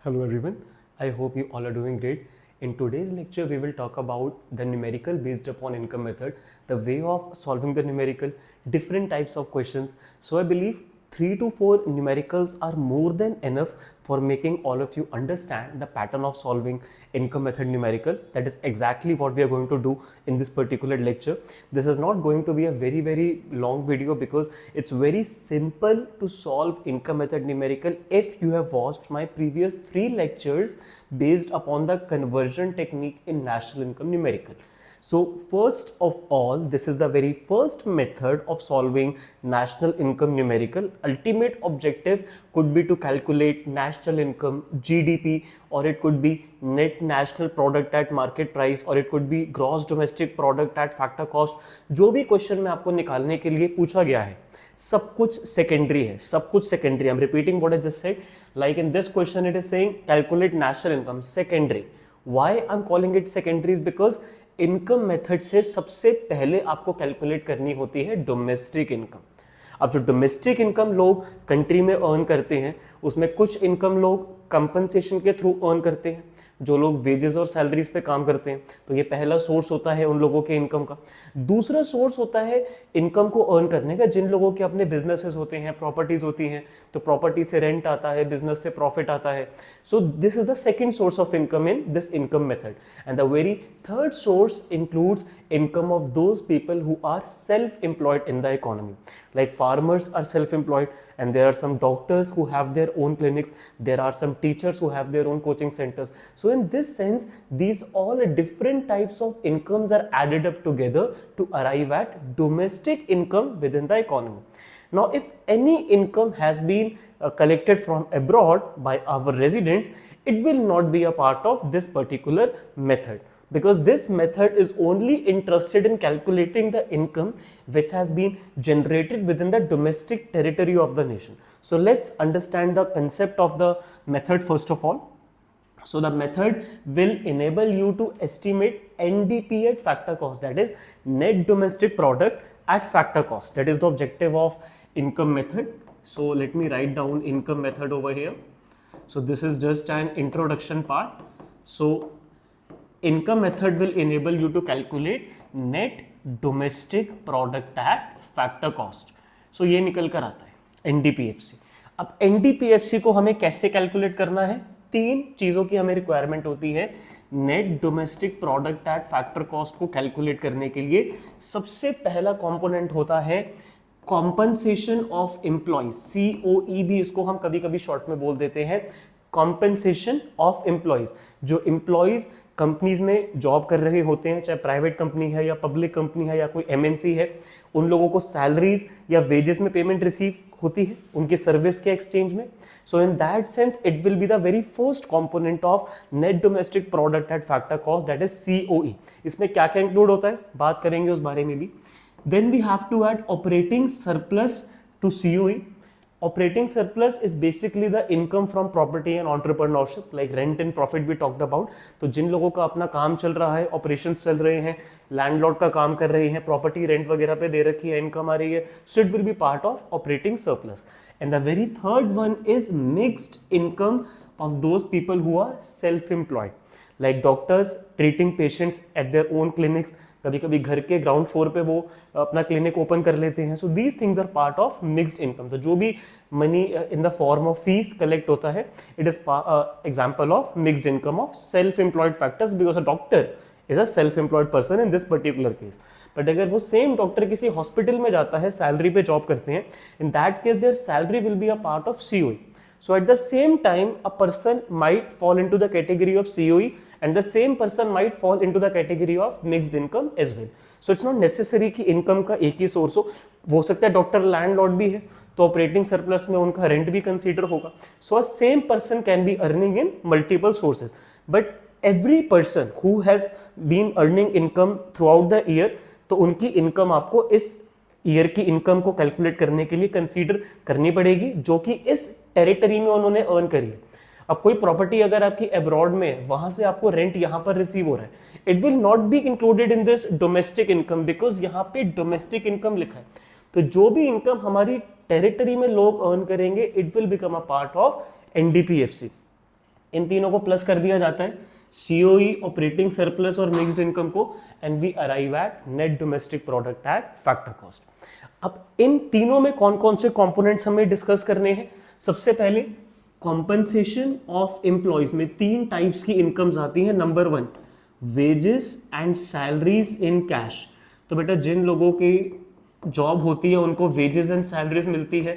Hello everyone, I hope you all are doing great. In today's lecture, we will talk about the numerical based upon income method, the way of solving the numerical, different types of questions. So I believe 3 to 4 numericals are more than enough for making all of you understand the pattern of solving income method numerical. That is exactly what we are going to do in this particular lecture. This is not going to be a very long video because it's very simple to solve income method numerical if you have watched my previous 3 lectures based upon the conversion technique in national income numerical. So first of all, this is the very first method of solving national income numerical. Ultimate objective could be to calculate national income, GDP, or it could be net national product at market price, or it could be gross domestic product at factor cost. जो भी question में आपको निकालने के लिए पूछा गया है, सब कुछ सेकेंडरी है, सब कुछ secondary. I am repeating what I just said. Like in this question, it is saying calculate national income, secondary. Why I'm calling it secondary is because income method से सबसे पहले आपको कैलकुलेट करनी होती है डोमेस्टिक इनकम. अब जो domestic income लोग कंट्री में अर्न करते हैं, उसमें कुछ इनकम लोग कंपनसेशन के थ्रू अर्न करते हैं, जो लोग वेजेस और सैलरीज पे काम करते हैं. तो ये पहला सोर्स होता है उन लोगों के इनकम का. दूसरा सोर्स होता है इनकम को अर्न करने का जिन लोगों के अपने बिजनेसेस होते हैं, प्रॉपर्टीज होती हैं, तो प्रॉपर्टी से रेंट आता है, बिजनेस से प्रॉफिट आता है. सो this is the second source of income in this income method. And the very third source includes income of those people who are self-employed in the economy. Like farmers are self-employed, and there are some doctors who have their own clinics, there are some teachers who have their own coaching centers. So in this sense, these all different types of incomes are added up together to arrive at domestic income within the economy. Now, if any income has been collected from abroad by our residents, it will not be a part of this particular method, because this method is only interested in calculating the income which has been generated within the domestic territory of the nation. So let's understand the concept of the method first of all. So the method will enable you to estimate NDP at factor cost, that is net domestic product at factor cost. That is the objective of income method. So let me write down income method over here. So this is just an introduction part. So income method will enable you to calculate net domestic product at factor cost. So ये निकल कर आता है NDPFC. अब NDPFC को हमें कैसे calculate करना है? 3 चीजों की हमें रिक्वायरमेंट होती है net domestic product at factor cost को कैलकुलेट करने के लिए. सबसे पहला कंपोनेंट होता है कॉम्पनसेशन ऑफ एम्प्लॉइज, COE भी इसको हम कभी कभी शॉर्ट में बोल देते हैं, कॉम्पनसेशन ऑफ एम्प्लॉइज. जो एम्प्लॉइज कंपनीज में जॉब कर रहे होते हैं, चाहे प्राइवेट कंपनी है या पब्लिक कंपनी है या कोई MNC है, उन लोगों को सैलरीज या वेजेस में पेमेंट रिसीव होती है उनके सर्विस के एक्सचेंज में. So in that sense it will be the very first component of net domestic product at factor cost, that is COE. इसमें क्या क्या इंक्लूड होता है बात करेंगे उस बारे में भी. Then we have to add operating surplus to COE. Operating surplus is basically the income from property and entrepreneurship, like rent and profit we talked about. तो जिन लोगों का अपना काम चल रहा है, operations चल रहे हैं, लैंडलॉर्ड का काम कर रहे हैं, प्रॉपर्टी रेंट वगैरह पे दे रखी है, इनकम आ रही है, so it will be part of operating surplus. And the very third one is mixed income of those people who are self-employed, like doctors treating patients at their own clinics. कभी कभी घर के ground floor पे वो अपना clinic open कर लेते हैं. So these things are part of mixed income. तो जो भी money in the form of fees collect होता है, it is example of mixed income of self employed factors, because a doctor is a self employed person in this particular case. But अगर वो same doctor किसी hospital में जाता है, salary पे job करते हैं, in that case there salary will be a part of COE. So at the same time, a person might fall into the category of COE, and the same person might fall into the category of mixed income as well. So it's not necessary कि income का एक ही source हो सकता है doctor landlord भी है तो operating surplus में उनका रेंट भी कंसीडर होगा. So a same person can be earning in multiple sources, but every person who has been earning income throughout the year, तो उनकी इनकम आपको इस ईयर की इनकम को कैलकुलेट करने के लिए कंसीडर करनी पड़ेगी जो कि इस टेरिटरी में उन्होंने अर्न करी है. अब कोई प्रॉपर्टी अगर आपकी अब्रॉड में, वहां से आपको रेंट यहां पर रिसीव हो रहा है, it will not be included in this domestic income, because यहां पे डोमेस्टिक इनकम लिखा है. तो जो भी इनकम हमारी टेरिटरी में लोग अर्न करेंगे, it will become a part of NDPFC. इन तीनों को प्लस कर दिया जाता है, सीओई, ऑपरेटिंग सरप्लस और मिक्स्ड इनकम को, and we arrive at net domestic product at factor cost. अब इन तीनों में कौन कौन से कंपोनेंट्स हमें डिस्कस करने हैं? सबसे पहले कॉम्पनसेशन ऑफ एम्प्लॉयज में 3 टाइप्स की इनकम्स आती हैं। Number 1 wages and salaries in cash. तो बेटा जिन लोगों की जॉब होती है उनको वेजेस एंड सैलरीज मिलती है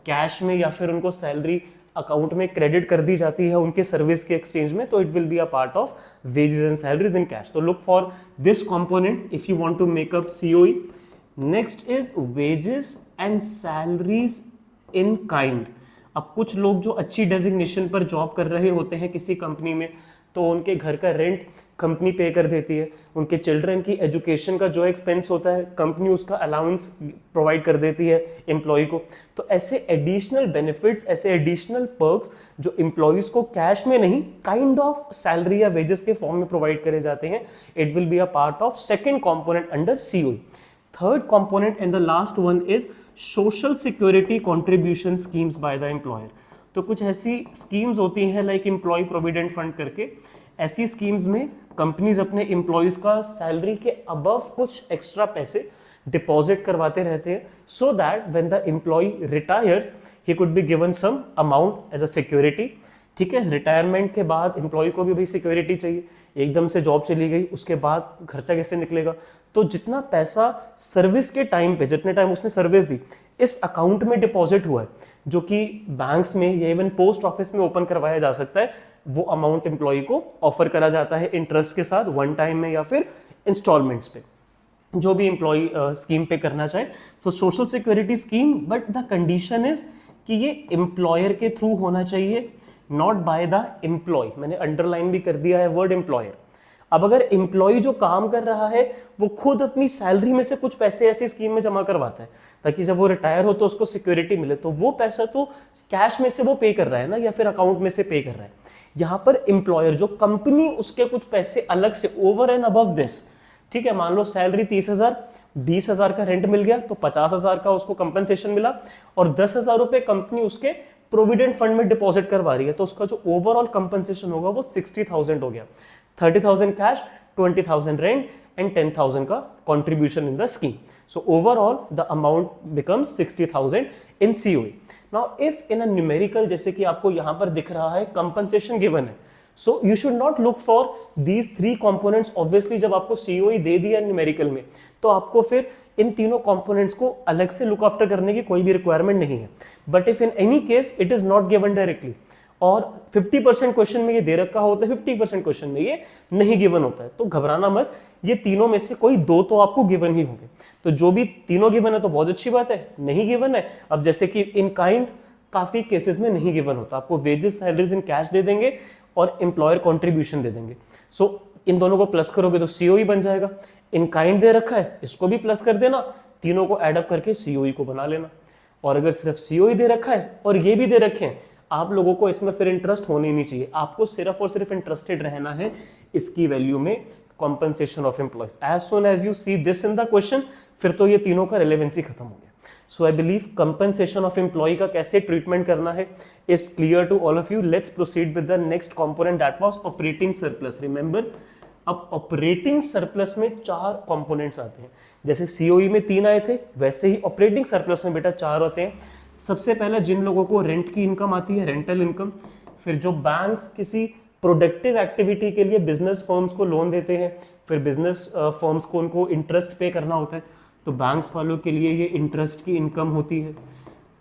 कैश में, या फिर उनको सैलरी अकाउंट में क्रेडिट कर दी जाती है उनके सर्विस के एक्सचेंज में, तो it will be a part of wages and salaries in cash. तो look for this component if you want to make up COE. Next is wages and salaries in kind. अब कुछ लोग जो अच्छी designation पर job कर रहे होते हैं किसी कंपनी में, तो उनके घर का रेंट कंपनी पे कर देती है, उनके चिल्ड्रन की एजुकेशन का जो एक्सपेंस होता है कंपनी उसका अलाउंस प्रोवाइड कर देती है एम्प्लॉय को। तो ऐसे एडिशनल बेनिफिट्स, ऐसे एडिशनल पर्क्स जो एम्प्लॉयज को कैश में नहीं, काइंड ऑफ सैलरी या वेजेस के फॉर्म में प्रोवाइड करे जाते हैं, it will be a part of second component under COE. Third component and the last one is social security contribution schemes by the employer। तो कुछ ऐसी स्कीम्स होती हैं लाइक एम्प्लॉय प्रोविडेंट फंड करके, ऐसी स्कीम्स में कंपनीज अपने employees का सैलरी के अबव कुछ एक्स्ट्रा पैसे डिपॉजिट करवाते रहते हैं, so that when the employ retires he could be given some amount as a security. ठीक है, रिटायरमेंट के बाद एम्प्लॉय को भी भाई सिक्योरिटी चाहिए, एकदम से जॉब चली गई उसके बाद खर्चा कैसे निकलेगा, तो जितना पैसा सर्विस के टाइम पे, जितने टाइम उसने सर्विस दी, इस अकाउंट में डिपॉजिट हुआ है, जो कि बैंक्स में या इवन पोस्ट ऑफिस में ओपन करवाया जा सकता है, वो अमाउंट एम्प्लॉय को ऑफर करा जाता है इंटरेस्ट के साथ, वन टाइम में या फिर इंस्टॉलमेंट्स पे, जो भी एम्प्लॉय स्कीम पे करना चाहे। So social security scheme, but the condition is कि ये एम्प्लॉयर के थ्रू होना चाहिए, नॉट बाय द एम्प्लॉय। मैंने अंडरलाइन भी कर दिया है वर्ड एम्प्लॉयर। अब अगर एम्प्लॉय जो काम कर रहा है वो खुद अपनी सैलरी में से कुछ पैसे ऐसी स्कीम में जमा करवाता है ताकि जब वो रिटायर हो तो उसको सिक्योरिटी मिले, तो वो पैसा तो कैश में से वो पे कर रहा है ना, या फिर अकाउंट में से पे कर रहा है। यहाँ पर एम्प्लॉयर जो कंपनी उसके कुछ पैसे अलग से ओवर एंड अबव दिस, ठीक है, मान लो सैलरी 30,000, 20,000 का रेंट मिल गया तो 50,000 का उसको कंपनसेशन मिला, और 10,000 रुपए कंपनी उसके प्रोविडेंट फंड में डिपॉजिट करवा रही है, तो उसका जो ओवरऑल कंपनसेशन होगा वो 60,000 हो गया। 30,000 कैश, 20,000 रेंट एंड 10,000 का contribution in the scheme. So overall the amount becomes 60,000 in COE. Now if in a numerical, जैसे कि आपको यहां पर दिख रहा है कंपनसेशन गिवन है, so you should not look for these 3 components. Obviously जब आपको सीओई दे दिया न्यूमेरिकल में, तो आपको फिर इन तीनों कंपोनेंट्स को अलग से लुक आफ्टर करने की कोई भी रिक्वायरमेंट नहीं है। But if in any case it is not given directly, और 50% क्वेश्चन में ये दे रखा होता है, 50% क्वेश्चन में ये नहीं गिवन होता है, तो घबराना मत, ये तीनों में से कोई 2 तो आपको गिवन ही होंगे। तो जो भी तीनों गिवन है तो बहुत अच्छी बात है, नहीं गिवन है, अब जैसे कि इन काइंड काफी केसेस में नहीं गिवन होता, आपको वेजेस सैलरीज इन कैश दे देंगे और एम्प्लॉयर कॉन्ट्रीब्यूशन दे देंगे। सो इन दोनों को प्लस करोगे तो सीओई बन जाएगा। इन काइंड दे रखा है, इसको भी प्लस कर देना, तीनों को एडअप करके सीओई को बना लेना। और अगर सिर्फ सीओई दे रखा है और ये भी दे रखे हैं, आप लोगों को इसमें फिर इंटरेस्ट होने ही नहीं चाहिए, आपको सिर्फ और सिर्फ इंटरेस्टेड रहना है इसकी वैल्यू में, compensation of employees। as soon as you see this in the question, फिर तो ये तीनों का रेलेवेंसी खत्म हो गया। So I believe compensation of employ का कैसे ट्रीटमेंट करना है is clear to all of you. Let's proceed with the next component, that was operating surplus. Remember, अब ऑपरेटिंग सरप्लस में 4 कंपोनेंट्स आते हैं, जैसे सीओई में 3 आए थे, वैसे ही ऑपरेटिंग सरप्लस में बेटा 4 होते हैं। सबसे पहले जिन लोगों को रेंट की इनकम आती है, रेंटल इनकम, फिर जो बैंक्स किसी प्रोडक्टिव एक्टिविटी के लिए बिजनेस फर्म्स को लोन देते हैं, फिर बिजनेस फर्म्स को उनको इंटरेस्ट पे करना होता है, तो बैंक्स वालों के लिए ये इंटरेस्ट की इनकम होती है।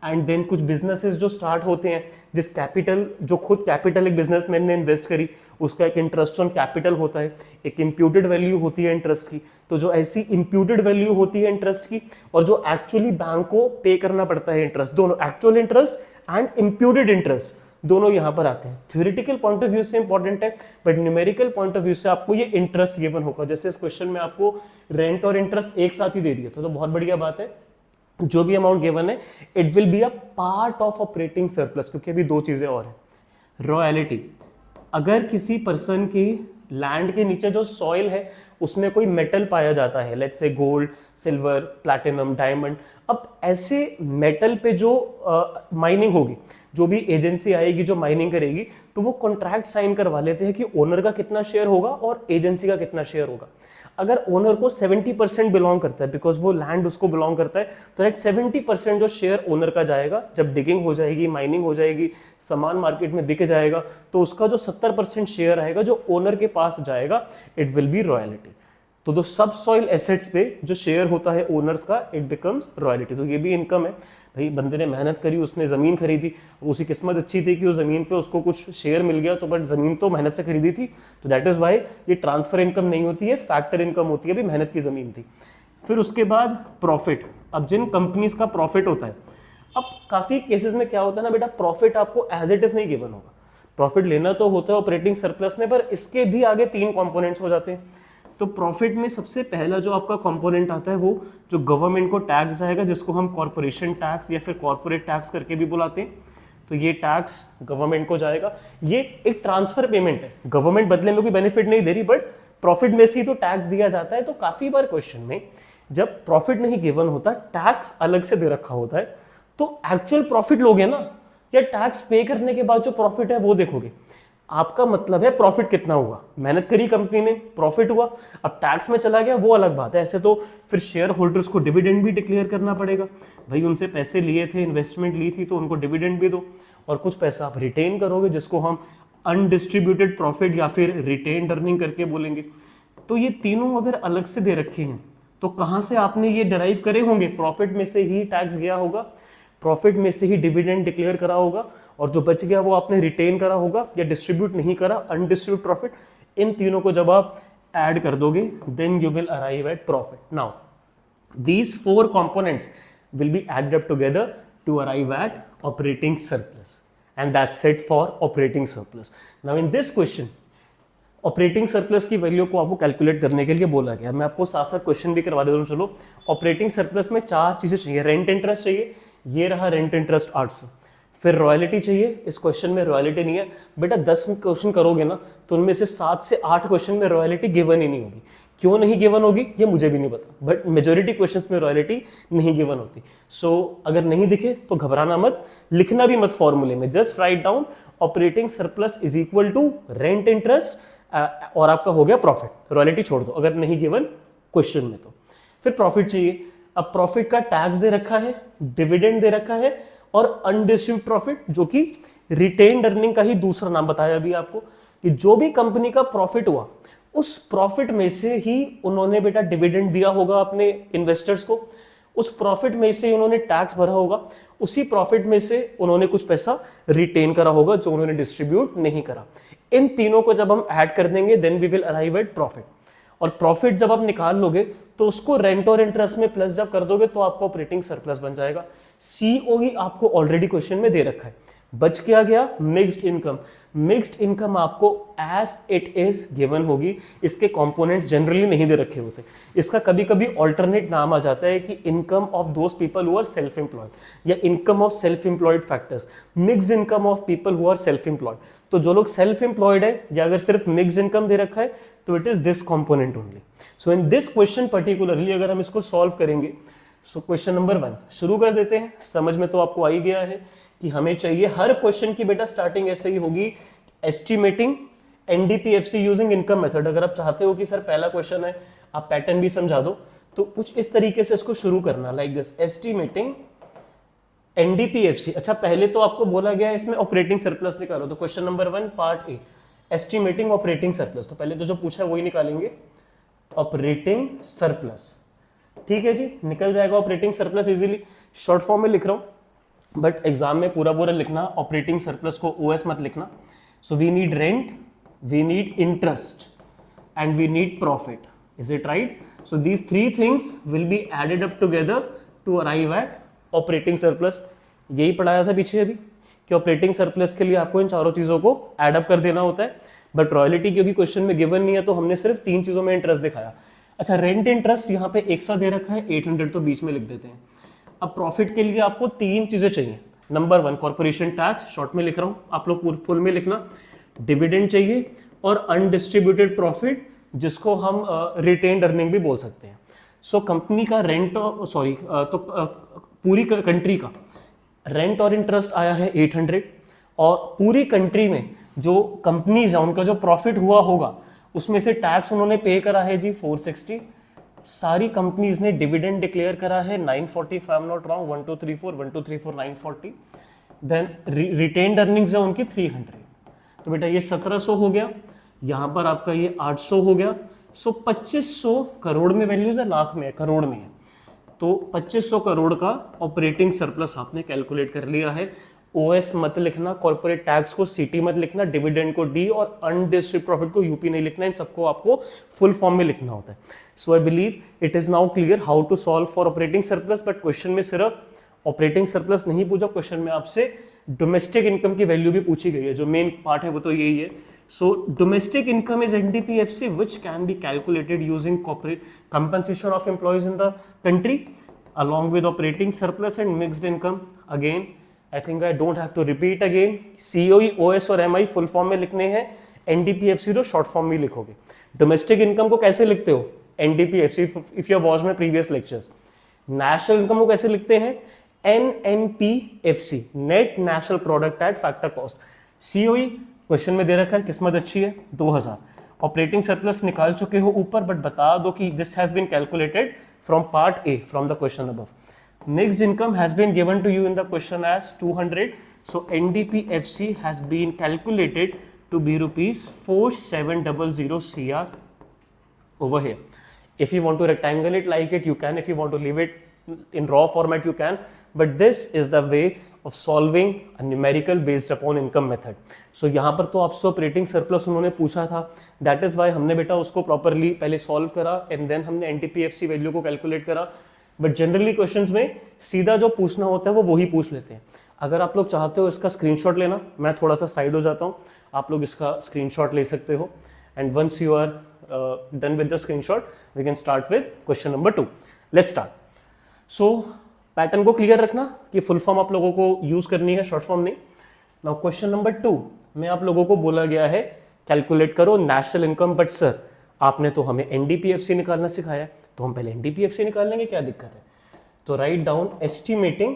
एंड देन कुछ बिजनेसेस जो स्टार्ट होते हैं, जिस कैपिटल, जो खुद कैपिटल एक बिजनेसमैन ने इन्वेस्ट करी, उसका एक इंटरेस्ट ऑन कैपिटल होता है, एक इम्प्यूटेड वैल्यू होती है इंटरेस्ट की। तो जो ऐसी इम्प्यूटेड वैल्यू होती है इंटरेस्ट की, और जो एक्चुअली बैंक को पे करना पड़ता है इंटरेस्ट, दोनों actual interest and imputed interest दोनों यहां पर आते हैं। थ्योरेटिकल पॉइंट ऑफ व्यू से इंपॉर्टेंट है, but numerical point of view से आपको ये इंटरेस्ट गिवन होगा। जैसे इस क्वेश्चन में आपको रेंट और इंटरेस्ट एक साथ ही दे दिया, तो बहुत बढ़िया बात है। जो भी अमाउंट गिवन है, it will be a part of operating surplus, क्योंकि अभी 2 चीजें और हैं। रॉयलिटी, अगर किसी पर्सन की लैंड के नीचे जो सॉइल है उसमें कोई मेटल पाया जाता है, let's say gold, silver, platinum, diamond, अब ऐसे मेटल पे जो माइनिंग होगी, जो भी एजेंसी आएगी जो माइनिंग करेगी, तो वो कॉन्ट्रैक्ट साइन करवा लेते हैं कि ओनर का कितना शेयर होगा और एजेंसी का कितना शेयर होगा। अगर ओनर को 70% बिलोंग करता है, बिकॉज वो लैंड उसको बिलोंग करता है, तो नेक्स्ट 70% जो शेयर ओनर का जाएगा, जब डिगिंग हो जाएगी, माइनिंग हो जाएगी, सामान मार्केट में बिक जाएगा, तो उसका जो 70% शेयर आएगा जो ओनर के पास जाएगा, इट विल बी रॉयल्टी। तो जो सब सॉइल एसेट्स पे जो शेयर होता है ओनर्स का, इट बिकम्स रॉयल्टी। तो ये भी इनकम है भाई, बंदे ने मेहनत करी, उसने ज़मीन खरीदी, उसकी किस्मत अच्छी थी कि उस ज़मीन पे उसको कुछ शेयर मिल गया, तो बट ज़मीन तो मेहनत से खरीदी थी, तो दैट इज़ वाई ये ट्रांसफर इनकम नहीं होती है, फैक्टर इनकम होती है, भी मेहनत की ज़मीन थी। फिर उसके बाद प्रॉफिट। अब जिन कंपनीज का प्रॉफिट होता है, अब काफ़ी केसेस में क्या होता है ना बेटा, प्रॉफिट आपको एज इट इज़ नहीं गिवन होगा, प्रॉफिट लेना तो होता है ऑपरेटिंग सरप्लस में, पर इसके भी आगे 3 कंपोनेंट्स हो जाते हैं। तो प्रॉफिट में सबसे पहला जो आपका कंपोनेंट आता है, वो जो गवर्नमेंट को टैक्स जाएगा, जिसको हम कॉर्पोरेशन टैक्स या फिर कॉर्पोरेट टैक्स करके भी बुलाते हैं, तो ये टैक्स गवर्नमेंट को जाएगा। ये एक ट्रांसफर पेमेंट है, गवर्नमेंट बदले में कोई बेनिफिट नहीं दे रही, बट प्रॉफिट में से ही तो टैक्स दिया जाता है। तो काफी बार क्वेश्चन में जब प्रॉफिट नहीं गिवन होता, टैक्स अलग से दे रखा होता है, तो एक्चुअल प्रॉफिट लोगे ना, या टैक्स पे करने के बाद जो प्रॉफिट है वो देखोगे। आपका मतलब है प्रॉफिट कितना हुआ, मेहनत करी कंपनी ने, प्रॉफिट हुआ, अब टैक्स में चला गया वो अलग बात है। ऐसे तो फिर शेयर होल्डर्स को डिविडेंड भी डिक्लेयर करना पड़ेगा, भाई उनसे पैसे लिए थे, इन्वेस्टमेंट ली थी, तो उनको डिविडेंड भी दो, और कुछ पैसा आप रिटेन करोगे, जिसको हम अनडिस्ट्रीब्यूटेड प्रॉफिट या फिर रिटेन अर्निंग करके बोलेंगे। तो ये तीनों अगर अलग से दे रखे हैं, तो कहाँ से आपने ये डिराइव करे होंगे, प्रॉफिट में से ही टैक्स गया होगा, प्रॉफिट में से ही डिविडेंड डिक्लेयर करा होगा, और जो बच गया वो आपने रिटेन करा होगा या डिस्ट्रीब्यूट नहीं करा, अनडिस्ट्रीब्यूट प्रॉफिट। इन तीनों को जब आप ऐड कर दोगे, then you will arrive at profit. Now these 4 components will be added up together to arrive at operating surplus, and that's it for operating surplus. Now in this question operating surplus की value को आपको calculate करने के लिए बोला गया। मैं आपको साथ साथ क्वेश्चन भी करवा देता हूँ। चलो, ऑपरेटिंग सरप्लस में 4 चीजें चाहिए। रेंट इंटरेस्ट चाहिए, ये रहा रेंट इंटरेस्ट 800। फिर रॉयल्टी चाहिए, इस क्वेश्चन में रॉयल्टी नहीं है बेटा। 10 क्वेश्चन करोगे ना, तो उनमें से 7 से 8 क्वेश्चन में रॉयल्टी गिवन ही नहीं होगी। क्यों नहीं गिवन होगी ये मुझे भी नहीं पता, बट मेजोरिटी क्वेश्चंस में रॉयल्टी नहीं गिवन होती। सो अगर नहीं दिखे तो घबराना मत, लिखना भी मत फॉर्मूले में, just write down operating surplus is equal to rent interest, और आपका हो गया प्रॉफिट। रॉयल्टी छोड़ दो अगर नहीं गिवन क्वेश्चन में। तो फिर प्रॉफिट चाहिए। अब प्रॉफिट का टैक्स दे रखा है, डिविडेंड दे रखा है, और अनडिस्ट्रीब्यूटेड प्रॉफिट, जो कि रिटेन्ड अर्निंग का ही दूसरा नाम बताया अभी आपको, कि जो भी कंपनी का प्रॉफिट हुआ, उस प्रॉफिट में से ही उन्होंने बेटा डिविडेंड दिया होगा अपने इन्वेस्टर्स को, उस प्रॉफिट में से उन्होंने टैक्स भरा होगा, उसी प्रॉफिट में से उन्होंने कुछ पैसा रिटेन करा होगा जो उन्होंने डिस्ट्रीब्यूट नहीं करा। इन तीनों को जब हम ऐड कर देंगे, then we will arrive at profit. और प्रॉफिट जब आप निकाल लोगे, तो उसको रेंट और इंटरेस्ट में प्लस जब कर दोगे, तो आपको ऑपरेटिंग सरप्लस बन जाएगा। सीओई आपको ऑलरेडी क्वेश्चन में दे रखा है। बच क्या गया, मिक्स्ड इनकम। मिक्स्ड इनकम आपको एज इट इज गिवन होगी, इसके कंपोनेंट्स जनरली नहीं दे रखे होते। इसका कभी कभी ऑल्टरनेट नाम आ जाता है कि income of those people who are self employed, या income of self employed factors, mixed income of people who are self employed. तो जो लोग सेल्फ एम्प्लॉयड है, या अगर सिर्फ मिक्स्ड इनकम दे रखा है, तो it is this component only. So in this question particularly अगर हम इसको सॉल्व करेंगे, सो क्वेश्चन नंबर 1 शुरू कर देते हैं। समझ में तो आपको आ ही गया है कि हमें चाहिए, हर क्वेश्चन की बेटा स्टार्टिंग ऐसे ही होगी, estimating NDPFC using income method. अगर आप चाहते हो कि सर पहला क्वेश्चन है, आप पैटर्न भी समझा दो, तो कुछ इस तरीके से इसको शुरू करना, लाइक दिस, एस्टिमेटिंग एनडीपीएफसी। अच्छा, पहले तो आपको बोला गया है इसमें ऑपरेटिंग सरप्लस निकालो, तो question number 1 part A, estimating operating surplus. तो पहले तो जो पूछा है वही निकालेंगे, ऑपरेटिंग सरप्लस। ठीक है जी, निकल जाएगा operating surplus easily. Short form में लिख रहा हूं, बट एग्जाम में पूरा पूरा लिखना, ऑपरेटिंग सरप्लस को ओएस मत लिखना। So we need rent, we need interest, and we need profit. Is it right? So these 3 things will be added up together to arrive at operating surplus. यही पढ़ाया था पीछे अभी कि ऑपरेटिंग सरप्लस के लिए आपको इन चारों चीजों को एड अप कर देना होता है। बट रॉयल्टी क्योंकि क्वेश्चन में गिवन नहीं है, तो हमने सिर्फ 3 चीजों में इंटरेस्ट दिखाया। अच्छा, रेंट इंटरेस्ट यहाँ पे एक सा दे रखा है, 800 तो बीच में लिख देते हैं। अब प्रॉफिट के लिए आपको 3 चीजें चाहिए। नंबर 1 कॉर्पोरेशन टैक्स, शॉर्ट में लिख रहा हूं, आप लोग फुल में लिखना। डिविडेंड चाहिए, और अनडिस्ट्रीब्यूटेड प्रॉफिट जिसको हम रिटेन्ड अर्निंग भी बोल सकते हैं। सो कंपनी का रेंट, सॉरी तो पूरी कंट्री का रेंट और इंटरेस्ट आया है 800, और पूरी कंट्री में जो कंपनीज है उनका जो प्रॉफिट हुआ होगा उसमें से टैक्स उन्होंने पे करा है जी 460। सारी कंपनीज ने डिविडेंड डिक्लेयर करा है 940, if I am not wrong, 1234 940। Then retained earnings है उनकी 300। तो बेटा ये 1700 हो गया, यहां पर आपका ये 800 हो गया। सो 2500 करोड़ में वैल्यूज है, लाख में है, करोड़ में है। तो 2500 करोड़ का ऑपरेटिंग सरप्लस आपने कैलकुलेट कर लिया है। ओएस मत लिखना, कॉर्पोरेट टैक्स को सीटी मत लिखना, डिविडेंड को डी और अनडिस्ट्रिब्यूटेड प्रॉफिट को यूपी नहीं लिखना, इन सबको आपको फुल फॉर्म में लिखना होता है। So I believe it is now clear how to solve for operating surplus. But question में सिर्फ ऑपरेटिंग सरप्लस नहीं पूछा, क्वेश्चन में आपसे डोमेस्टिक इनकम की वैल्यू भी पूछी गई है। जो मेन पार्ट है वो तो यही है। So domestic income is NDPFC which can be calculated using corporate compensation of employees in the country along with operating surplus and mixed income. Again, I think I don't have to repeat again. COE, OS और MI full form में लिखने हैं, NDPFC तो short form में लिखोगे। Domestic income को कैसे लिखते हो? NDPFC, if you have watched my previous lectures. National income को कैसे लिखते हैं? NNPFC, net national product at factor cost. COE question में दे रखा है, किस्मत अच्छी है 2000। ऑपरेटिंग सरप्लस निकाल चुके हो ऊपर, बट बता दो कि this has been calculated from part A from the question above. Mixed income has been given to you in the question as 200. So NDPFC has been calculated to be rupees 4700 CR over here. If you want to rectangle it like it, you can. If you want to leave it in raw format, you can. But this is the way of solving a numerical based upon income method. So यहाँ पर तो आपसे operating surplus उन्होंने पूछा था, that is why हमने बेटा उसको प्रॉपरली पहले सॉल्व करा and then हमने NDPFC वैल्यू को कैलकुलेट करा। बट जनरली क्वेश्चंस में सीधा जो पूछना होता है वो वही पूछ लेते हैं। अगर आप लोग चाहते हो इसका स्क्रीनशॉट लेना, मैं थोड़ा सा साइड हो जाता हूँ, आप लोग इसका स्क्रीनशॉट ले सकते हो। And once you are done with the screenshot we can start with question number 2। Let's start. So pattern को क्लियर रखना कि फुल फॉर्म आप लोगों को यूज करनी है, शॉर्ट फॉर्म नहीं। नाउ क्वेश्चन नंबर 2 में आप लोगों को बोला गया है कैलकुलेट करो नेशनल इनकम, बट सर आपने तो हमें एनडीपीएफसी निकालना सिखाया है, तो हम पहले एनडीपीएफसी निकाल लेंगे, क्या दिक्कत है? तो write down estimating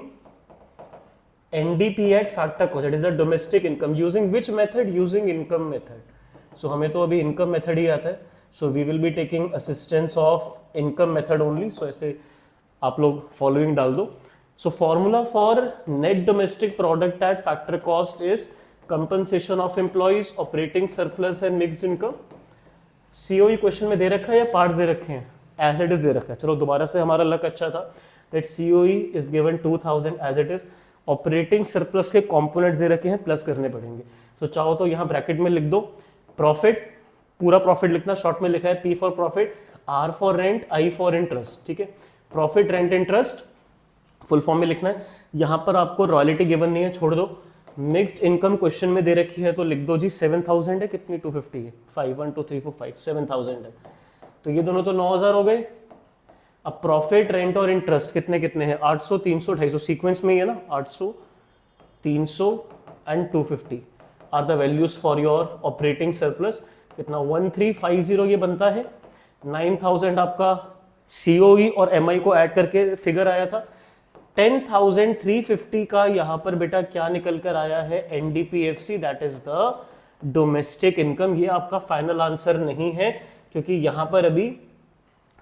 NDP at factor cost, it is the domestic income using which method? Using income method. So हमें तो अभी इनकम मेथड ही आता है, so we will be taking assistance of income method only. So ऐसे आप लोग following डाल दो। So formula for net domestic product at factor cost is compensation of employees, operating surplus and mixed income. COE question में दे रखा है या parts दे रखे हैं? एज इट इज दे रखा है। चलो दोबारा से, हमारा लक अच्छा था। That COE is given 2000 as it is. Operating surplus के कंपोनेंट्स दे रखे हैं, प्लस करने पड़ेंगे। सो चाहो तो यहाँ ब्रैकेट में लिख दो प्रॉफिट, पूरा प्रॉफिट लिखना, शॉर्ट में लिखा है P for profit, R for rent, I for interest. ठीक है, profit, rent, interest full form में लिखना है। यहाँ पर आपको रॉयल्टी गिवन नहीं है, छोड़ दो। मिक्स्ड इनकम क्वेश्चन में दे रखी है, तो लिख दो जी 7000 है, कितनी 250 है, 5 1 2 3 4 5 7000 है, तो ये दोनों तो 9000 हो गए। अब प्रॉफिट, रेंट और इंटरेस्ट कितने कितने हैं? 800 300 250, सीक्वेंस में ही है ना, 800 300 and 250 are the values for your operating surplus. कितना 1350 ये बनता है। 9000 आपका सीओई और एमआई को ऐड करके फिगर आया था। 10,350 का यहाँ पर बेटा क्या निकल कर आया है? NDPFC, that is the domestic income. ये आपका फाइनल आंसर नहीं है, क्योंकि यहाँ पर अभी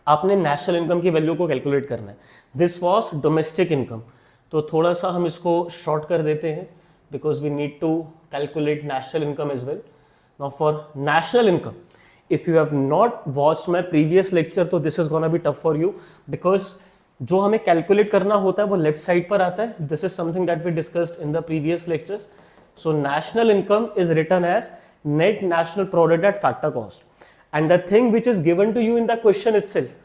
आपने नेशनल इनकम की वैल्यू को कैलकुलेट करना है। This was domestic income. तो थोड़ा सा हम इसको शॉर्ट कर देते हैं, because we need to calculate national income as well. Now for national income, if you have not watched my previous lecture, तो this is gonna be tough for you, because जो हमें कैलकुलेट करना होता है वो लेफ्ट साइड पर आता है। This is something that we discussed in the previous lectures. So national income is written as net national product at factor cost, and the thing which is given to you in the question itself.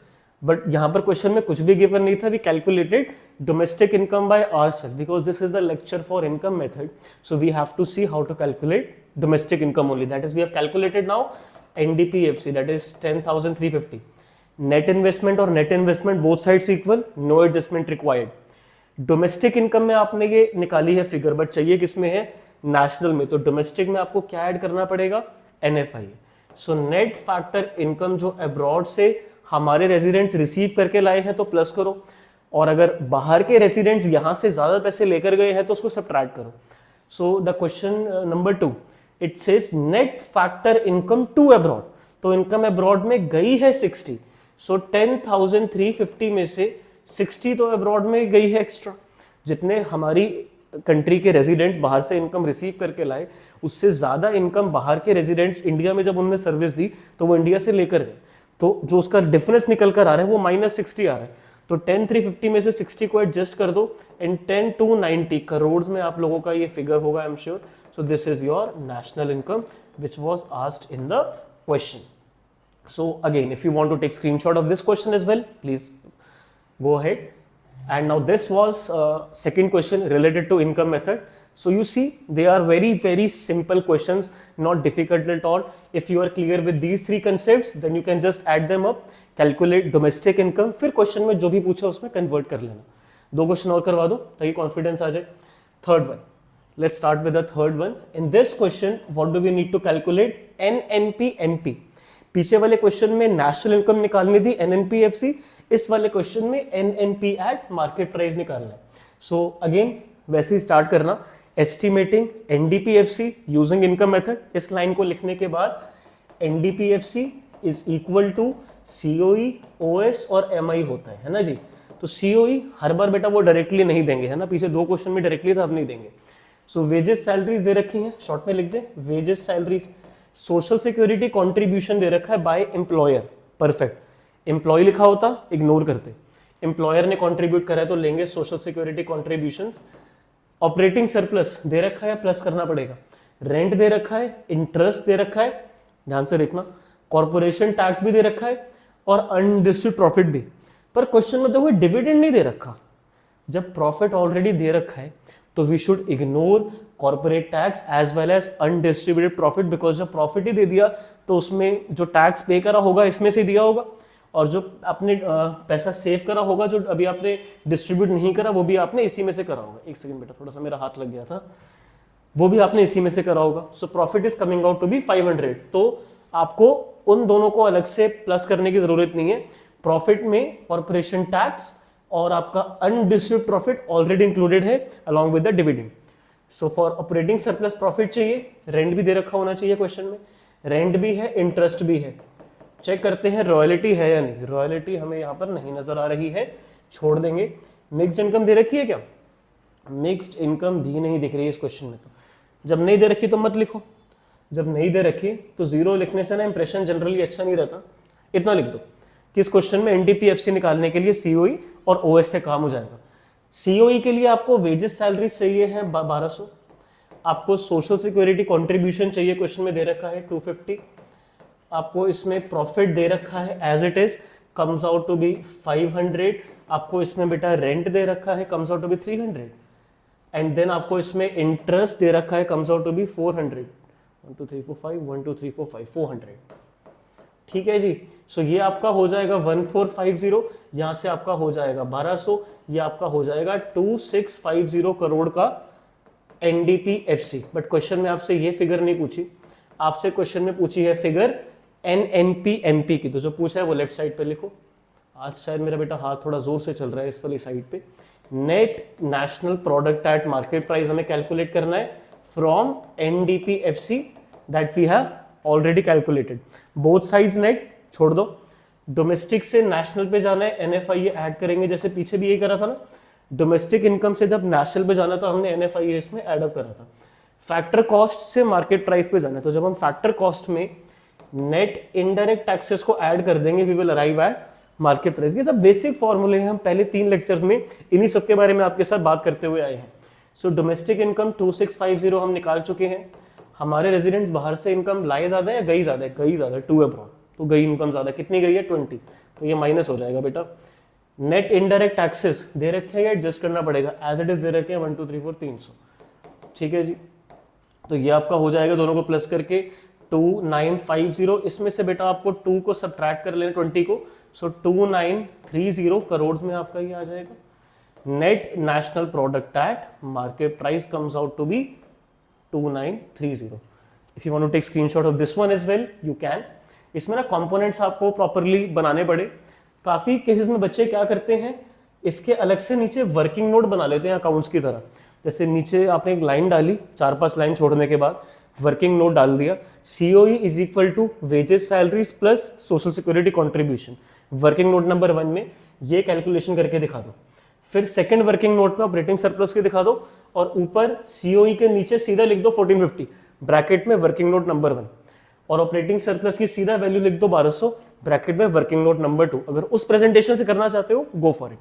But यहाँ पर question में कुछ भी given नहीं था। We calculated domestic income by ourselves, because this is the lecture for income method. So we have to see how to calculate domestic income only. That is we have calculated now NDPFC, that is 10,350। Net investment और net investment both sides equal, no adjustment required. Domestic income में आपने ये निकाली है figure, but चाहिए किस में है? नेशनल में। तो डोमेस्टिक में आपको क्या ऐड करना पड़ेगा? NFI. So net factor income जो अब्रॉड से हमारे रेजिडेंट्स रिसीव करके लाए हैं तो प्लस करो, और अगर बाहर के रेजिडेंट्स यहां से ज्यादा पैसे लेकर गए हैं तो उसको सब्ट्रैक्ट करो. So the question number 2, it says net factor income to abroad. तो इनकम अब्रॉड में गई है 60. सो 10,350 में से 60 तो अब्रॉड में गई है एक्स्ट्रा. जितने हमारी कंट्री के रेजिडेंट्स बाहर से इनकम रिसीव करके लाए, उससे ज्यादा इनकम बाहर के रेजिडेंट्स इंडिया में जब उन्होंने सर्विस दी तो वो इंडिया से लेकर गए. तो जो उसका डिफरेंस निकल कर आ रहा है वो -60 आ रहा है. तो 10,350 में से 60 को एडजस्ट कर दो एंड 10,290 करोड़ में आप लोगों का ये फिगर होगा, I am sure. So this is your national income which was asked in the question. So again if you want to take screenshot of this question as well, please go ahead. And now this was second question related to income method. So you see they are very simple questions, not difficult at all. If you are clear with these three concepts then you can just add them up, calculate domestic income, फिर question में जो भी पूछा उसमें convert कर लेना. 2 question और करवा दो ताकि कॉन्फिडेंस आ जाए. Third one, let's start with the third one. In this question what do we need to calculate? NNP MP. पीछे वाले क्वेश्चन में नेशनल इनकम निकालनी थी NNPFC, इस वाले क्वेश्चन में NNP एट मार्केट प्राइस निकालना है. सो अगेन वैसे ही स्टार्ट करना, estimating NDPFC using income method. इस लाइन को लिखने के बाद NDPFC is equal to COE, OS और MI होता है ना जी. तो COE हर बार बेटा वो डायरेक्टली नहीं देंगे, है ना, पीछे 2 क्वेश्चन में डायरेक्टली था, अब नहीं देंगे. सो वेजेस सैलरीज दे रखी हैं, शॉर्ट में लिख दे wages salaries. Social security contribution दे रखा है बाय एम्प्लॉयर, परफेक्ट. एम्प्लॉय लिखा होता इग्नोर करते, एम्प्लॉयर ने कंट्रीब्यूट करा है तो लेंगे social security contributions. Operating surplus दे रखा है, प्लस करना पड़ेगा. रेंट दे रखा है, इंटरेस्ट दे रखा है, ध्यान से देखना. कॉर्पोरेशन टैक्स भी दे रखा है और अनडिस्ट्रीब्यूटेड प्रॉफिट भी. पर क्वेश्चन में देखो डिविडेंड नहीं दे रखा. जब प्रॉफिट ऑलरेडी दे रखा है तो we should ignore corporate tax as well as undistributed profit, because जब प्रॉफिट ही दे दिया तो उसमें जो टैक्स पे करा होगा इसमें से दिया होगा, और जो आपने पैसा सेव करा होगा जो अभी आपने डिस्ट्रीब्यूट नहीं करा वो भी आपने इसी में से करा होगा. एक सेकंड बेटा, थोड़ा सा मेरा हाथ लग गया था, वो भी आपने इसी में से करा होगा. So profit is coming out to be 500. तो आपको उन दोनों को अलग से प्लस करने की जरूरत नहीं है. प्रॉफिट में कॉर्पोरेशन टैक्स और आपका अनडिस्ट्रीब्यूटेड प्रॉफिट ऑलरेडी इंक्लूडेड है along with the dividend. So for operating surplus profit चाहिए, रेंट भी दे रखा होना चाहिए क्वेश्चन में, रेंट भी है, इंटरेस्ट भी है. चेक करते हैं रॉयल्टी है या नहीं. रॉयल्टी हमें यहाँ पर नहीं नजर आ रही है, छोड़ देंगे. मिक्स्ड इनकम दे रखी है क्या? मिक्स्ड इनकम भी नहीं दिख रही है इस क्वेश्चन में. तो जब नहीं दे रखी तो मत लिखो, जब नहीं दे रखी तो 0 लिखने से ना इंप्रेशन जनरली अच्छा नहीं रहता. इतना लिख दो कि इस क्वेश्चन में NDPFC निकालने के लिए COE और OS से काम हो जाएगा. COE के लिए आपको वेजेस सैलरी चाहिए है 1200, आपको सोशल सिक्योरिटी कंट्रीब्यूशन चाहिए, क्वेश्चन में दे रखा है 250, आपको इसमें प्रॉफिट दे रखा है as it is comes out to be 500, आपको इसमें बेटा रेंट दे रखा है comes out to be 300, and then आपको इसमें इंटरेस्ट दे रखा है कम्स आउट टू बी 400. 1 2 3 4 5 1 2 3 4 5 400. ठीक है जी. सो ये आपका हो जाएगा 1450, यहां से आपका हो जाएगा 1200, ये आपका हो जाएगा 2650 करोड़ का NDPFC. बट क्वेश्चन में आपसे ये फिगर नहीं पूछी, आपसे क्वेश्चन में पूछी है फिगर NNP-MP की. तो जो पूछा है वो लेफ्ट साइड पे लिखो. आज शायद मेरा बेटा हाथ थोड़ा जोर से चल रहा है इस वाली साइड पे. Net national product at market price हमें कैलकुलेट करना है from NDPFC that we have already calculated. Both sides net छोड़ दो, डोमेस्टिक से नेशनल पे जाना है NFIA ऐड करेंगे, जैसे पीछे भी यही करा था ना. डोमेस्टिक इनकम से जब नेशनल पे जाना था हमने NFIA इसमें ऐड अप करा था. फैक्टर कॉस्ट से मार्केट प्राइस पे जाना है, तो जब हम फैक्टर कॉस्ट में नेट इनडायरेक्ट टैक्सेस को ऐड कर देंगे we will arrive at market price. ये सब बेसिक फॉर्मूले हैं, हम पहले 3 लेक्चर्स में इन्हीं सब के बारे में आपके साथ बात करते हुए आए हैं. सो डोमेस्टिक इनकम 2650 हम निकाल चुके हैं. हमारे रेजिडेंट्स बाहर से इनकम लाए ज्यादा है या गई ज्यादा है? गई ज्यादा है, टू अब्रॉड. तो गई इनकम ज्यादा, कितनी गई है? 20. तो ये माइनस हो जाएगा बेटा. नेट इनडायरेक्ट टैक्सेस दे रखे हैं या एडजस्ट करना पड़ेगा? एज इट इज दे रखे हैं 1 2 3 4 300. ठीक है जी. तो ये आपका हो जाएगा दोनों को प्लस करके 2950. इसमें से बेटा आपको 2 को सब्ट्रैक्ट कर लेना 20 को. सो 2930 करोड़ में आपका ये आ जाएगा. Net national product at market price comes out to be 2930. If you want to take screenshot of this one as well you can. इसमें ना कंपोनेंट्स आपको प्रॉपरली बनाने पड़े। काफी केसेस में बच्चे क्या करते हैं, इसके अलग से नीचे वर्किंग नोट बना लेते हैं अकाउंट्स की तरह। जैसे नीचे आपने एक लाइन डाली, 4-5 लाइन छोड़ने के बाद वर्किंग नोट डाल दिया, COE is equal to wages salaries plus social security contribution. Working note number 1 में ये कैलकुलेशन करके दिखा दो। फिर सेकंड वर्किंग नोट में ऑपरेटिंग सरप्लस के दिखा दो, और ऊपर सीओई के नीचे सीधा लिख दो 1450 ब्रैकेट में वर्किंग नोट नंबर 1, और ऑपरेटिंग सरप्लस की सीधा वैल्यू लिख दो 1200 ब्रैकेट में वर्किंग नोट नंबर 2। अगर उस प्रेजेंटेशन से करना चाहते हो गो फॉर इट।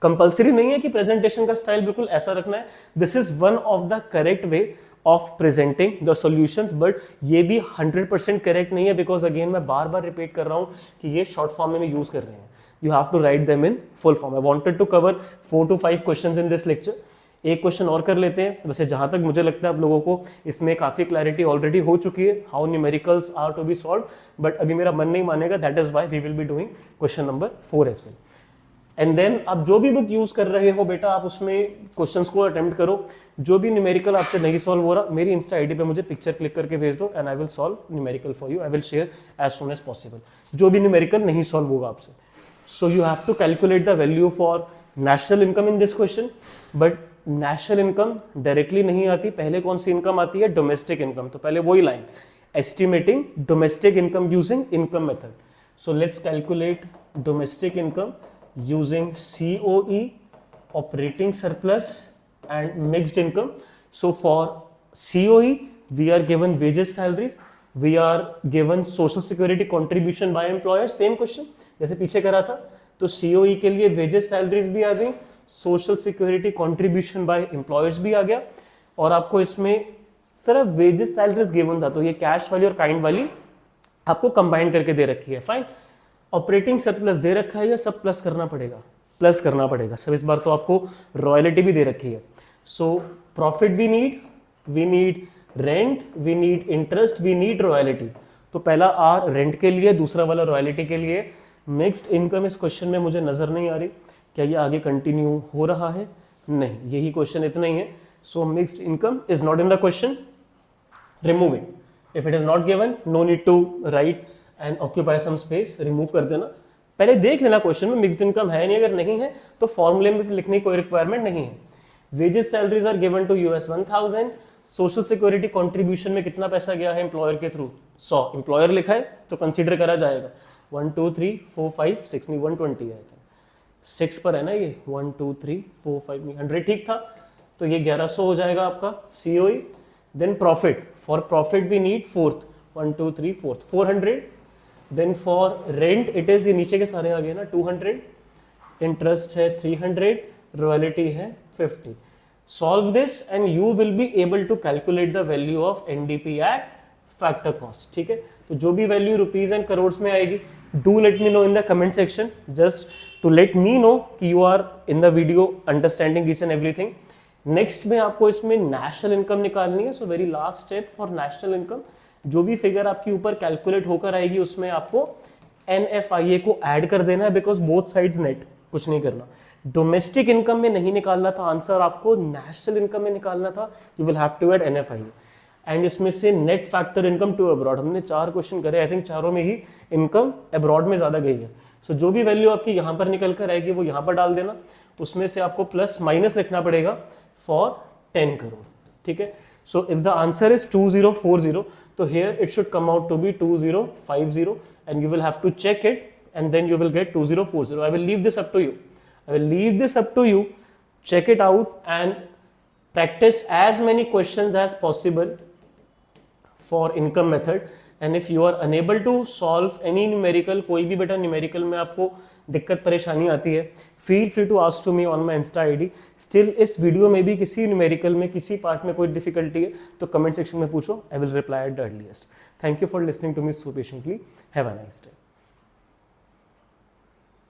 कंपलसरी नहीं है कि प्रेजेंटेशन का स्टाइल बिल्कुल ऐसा रखना है। This is one of the correct way of presenting the solutions, but ये भी 100% करेक्ट नहीं है, बिकॉज अगेन मैं बार बार रिपीट कर रहा हूं कि ये शॉर्ट फॉर्म में यूज कर रहे हैं। You have to write them in full form. I wanted to cover 4 to 5 questions in this lecture. एक क्वेश्चन और कर लेते हैं। वैसे जहां तक मुझे लगता है आप लोगों को इसमें काफी क्लैरिटी ऑलरेडी हो चुकी है, how numericals are to be solve, but अभी मेरा मन नहीं मानेगा, that is why we will be doing question number 4 as well. And then आप जो भी बुक यूज कर रहे हो बेटा, आप उसमें क्वेश्चंस को अटेम्प्ट करो। जो भी न्यूमेरिकल आपसे नहीं सॉल्व हो रहा, मेरी इंस्टा आईडी पे मुझे पिक्चर क्लिक करके भेज दो and I will solve numerical for you. I will share as soon as possible जो भी न्यूमेरिकल नहीं सॉल्व होगा आपसे। So you have to calculate the value for national income in this question, but national income directly नहीं आती। पहले कौन सी इनकम आती है? Domestic income. तो पहले वही line, estimating domestic income using income method. So let's calculate domestic income using COE, operating surplus and mixed income. So for COE we are given wages, salaries, we are given social security contribution by employer, same question जैसे पीछे करा था। तो COE के लिए wages, salaries भी आ गई, social security contribution by employers भी आ गया, और आपको इसमें इस तरह wages, salaries given था, तो ये कैश वाली और काइंड वाली आपको कंबाइन करके दे रखी है। फाइन। ऑपरेटिंग सरप्लस दे रखा है या सब प्लस करना पड़ेगा? प्लस करना पड़ेगा सब। इस बार तो आपको रॉयल्टी भी दे रखी है। So profit we need rent, we need interest, we need royalty. तो पहला आर रेंट के लिए, दूसरा वाला रॉयल्टी के लिए। मिक्स्ड इनकम इस क्वेश्चन में मुझे नजर नहीं आ रही, क्या ये आगे कंटिन्यू हो रहा है? नहीं, यही क्वेश्चन इतना ही है। So mixed income is not in the question, remove it. If it is not given, no need to write and occupy some space, remove कर देना। पहले देख लेना क्वेश्चन में मिक्स्ड इनकम है नहीं, अगर नहीं है तो फॉर्मूले में लिखने की कोई रिक्वायरमेंट नहीं है। Wages salaries are given to $1000। Social security contribution में कितना पैसा गया है एम्प्लॉयर के थ्रू? 100। एम्प्लॉयर लिखा है तो कंसीडर करा जाएगा। 1 2 3 4 5 6 नहीं 120 है, 6 पर है ना ये। 1 2 3 4 5 नहीं 100 ठीक था, तो ये 1100 हो जाएगा आपका COE। Then profit, for profit we need 4th 1 2 3 4th 400। Then for rent it is, ये नीचे के सारे आ गए ना, 200, इंटरेस्ट है 300, रॉयल्टी है 50। Solve this and you will be able to calculate the value of NDP at factor cost. ठीक है, तो जो भी वैल्यू रुपीज एंड करोड़ में आएगी, do let me know in the comment section, just to let me know कि you are in the video understanding each and everything. Next में आपको इसमें नेशनल इनकम निकालनी है। So very last step for national income, जो भी figure आपकी ऊपर कैलकुलेट होकर आएगी उसमें आपको NFIA को ऐड कर देना है, बिकॉज बोथ साइड्स नेट, कुछ नहीं करना। डोमेस्टिक इनकम में नहीं निकालना था आंसर, आपको नेशनल इनकम में निकालना था। You will have to add NFIA। And इसमें से net factor income to abroad, हमने 4 क्वेश्चन करे, आई थिंक चारों में ही इनकम अब्रॉड में ज्यादा गई है। सो जो भी वैल्यू आपकी यहाँ पर निकल कर आएगी वो यहाँ पर डाल देना, उसमें से आपको प्लस माइनस लिखना पड़ेगा फॉर 10 करोड़। ठीक है, so if the answer is 2040, so here it should come out to be 2050 and you will have to check it and then you will get 2040. I will leave this up to you. Check it out and practice as many questions as possible for income method. And if you are unable to solve any numerical, कोई भी बेटा numerical में आपको दिक्कत परेशानी आती है, feel free to ask to me on my insta ID। Still इस वीडियो में भी किसी न्यूमेरिकल में किसी पार्ट में कोई डिफिकल्टी है तो कमेंट सेक्शन में पूछो, I will reply at the earliest. Thank you for listening to me so patiently. Have a nice day.